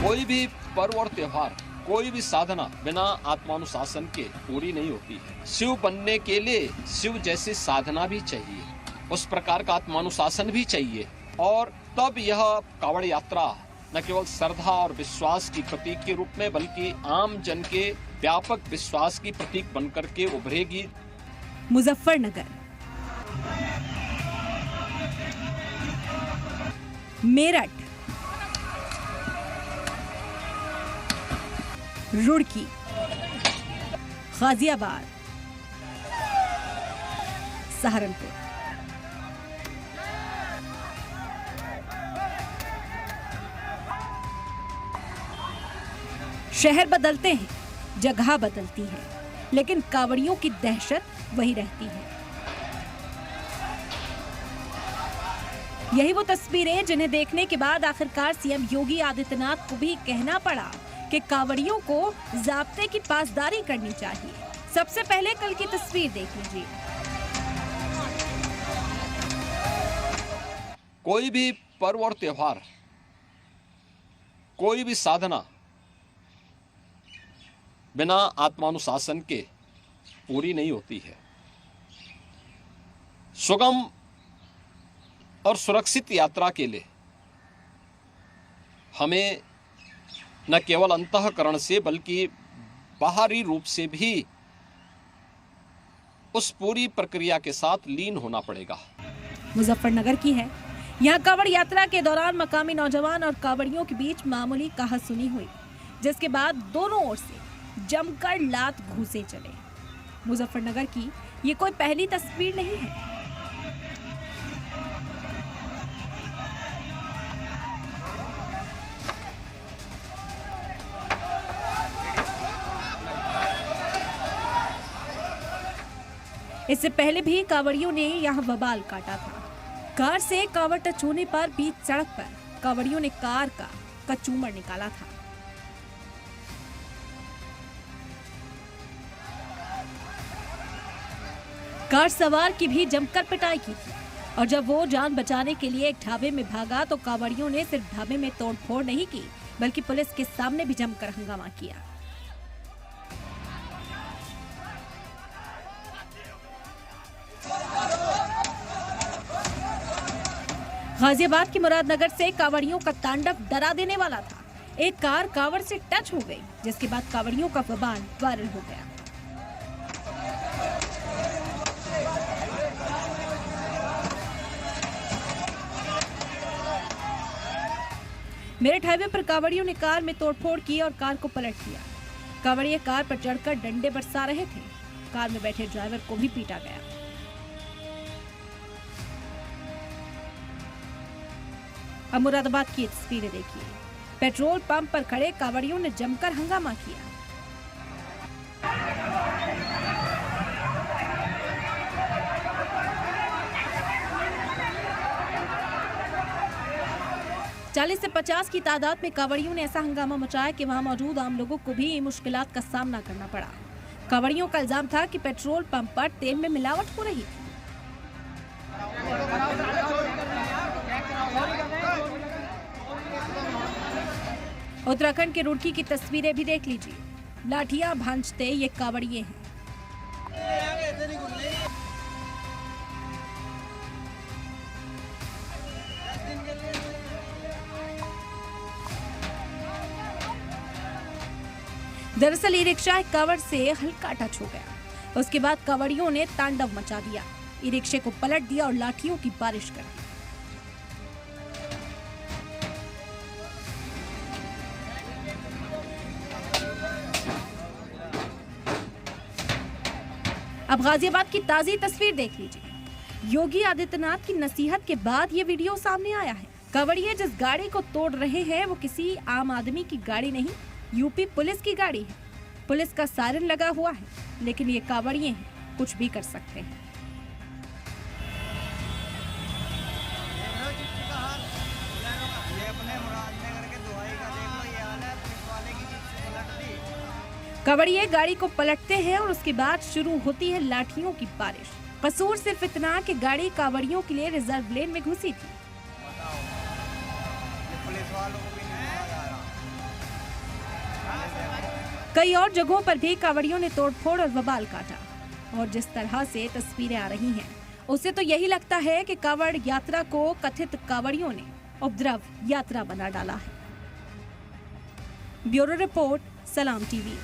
कोई भी पर्व और त्योहार, कोई भी साधना बिना आत्मानुशासन के पूरी नहीं होती है। शिव बनने के लिए शिव जैसी साधना भी चाहिए, उस प्रकार का आत्मानुशासन भी चाहिए, और तब यह कावड़ यात्रा न केवल श्रद्धा और विश्वास की प्रतीक के रूप में बल्कि आम जन के व्यापक विश्वास की प्रतीक बनकर के उभरेगी। मुजफ्फरनगर, मेरठ, रुड़की, गाजियाबाद, सहारनपुर। शहर बदलते हैं, जगह बदलती है, लेकिन कावड़ियों की दहशत वही रहती है। यही वो तस्वीरें जिन्हें देखने के बाद आखिरकार सीएम योगी आदित्यनाथ को भी कहना पड़ा कि कावड़ियों को ज़ाब्ते की पासदारी करनी चाहिए। सबसे पहले कल की तस्वीर देख लीजिए। कोई भी पर्व और त्योहार, कोई भी साधना बिना आत्मानुशासन के पूरी नहीं होती है। सुगम और सुरक्षित यात्रा के लिए हमें न केवल अंतःकरण से बल्कि बाहरी रूप से भी उस पूरी प्रक्रिया के साथ लीन होना पड़ेगा। मुजफ्फरनगर की है। यहाँ कावड़ यात्रा के दौरान मकामी नौजवान और कावड़ियों के बीच मामूली कहासुनी हुई, जिसके बाद दोनों ओर से जमकर लात घूसे चले। मुजफ्फरनगर की ये कोई पहली तस्वीर नहीं है। इससे पहले भी कावड़ियों ने यहाँ बवाल काटा था। कार से कावड़ टच होने पर बीच सड़क पर कावड़ियों ने कार का कचूमर निकाला था। कार सवार की भी जमकर पिटाई की थी, और जब वो जान बचाने के लिए एक ढाबे में भागा तो कावड़ियों ने सिर्फ ढाबे में तोड़फोड़ नहीं की बल्कि पुलिस के सामने भी जमकर हंगामा किया। गाजियाबाद की मुरादनगर से कावड़ियों का तांडव डरा देने वाला था। एक कार कावड़ से टच हो गई, जिसके बाद कावड़ियों का बवाल वायरल हो गया। मेरठ हाईवे पर कावड़ियों ने कार में तोड़फोड़ की और कार को पलट दिया। कावड़िए कार पर चढ़कर डंडे बरसा रहे थे। कार में बैठे ड्राइवर को भी पीटा गया। अब मुरादाबाद की तस्वीरें देखिए। पेट्रोल पंप पर खड़े कावड़ियों ने जमकर हंगामा किया। चालीस से 50 की तादाद में कावड़ियों ने ऐसा हंगामा मचाया कि वहां मौजूद आम लोगों को भी मुश्किलात का सामना करना पड़ा। कावड़ियों का इल्जाम था कि पेट्रोल पंप पर तेल में मिलावट हो रही थी। उत्तराखंड के रुड़की की तस्वीरें भी देख लीजिए। लाठियां भांजते ये कावड़िए हैं। दरअसल ई रिक्शा एक कावड़ से हल्का टच हो गया। उसके बाद कावड़ियों ने तांडव मचा दिया। ई रिक्शे को पलट दिया और लाठियों की बारिश कर दी। अब गाजियाबाद की ताजी तस्वीर देख लीजिए। योगी आदित्यनाथ की नसीहत के बाद ये वीडियो सामने आया है। कावड़िए जिस गाड़ी को तोड़ रहे हैं वो किसी आम आदमी की गाड़ी नहीं, यूपी पुलिस की गाड़ी है। पुलिस का सायरन लगा हुआ है, लेकिन ये कावड़िए हैं, कुछ भी कर सकते हैं। कावड़िए गाड़ी को पलटते हैं और उसके बाद शुरू होती है लाठियों की बारिश। कसूर सिर्फ इतना कि गाड़ी कावड़ियों के लिए रिजर्व लेन में घुसी थी। कई और जगहों पर भी कांवड़ियों ने तोड़फोड़ और बवाल काटा और जिस तरह से तस्वीरें आ रही हैं उससे तो यही लगता है कि कांवड़ यात्रा को कथित कांवड़ियों ने उपद्रव यात्रा बना डाला है। ब्यूरो रिपोर्ट, सलाम टीवी।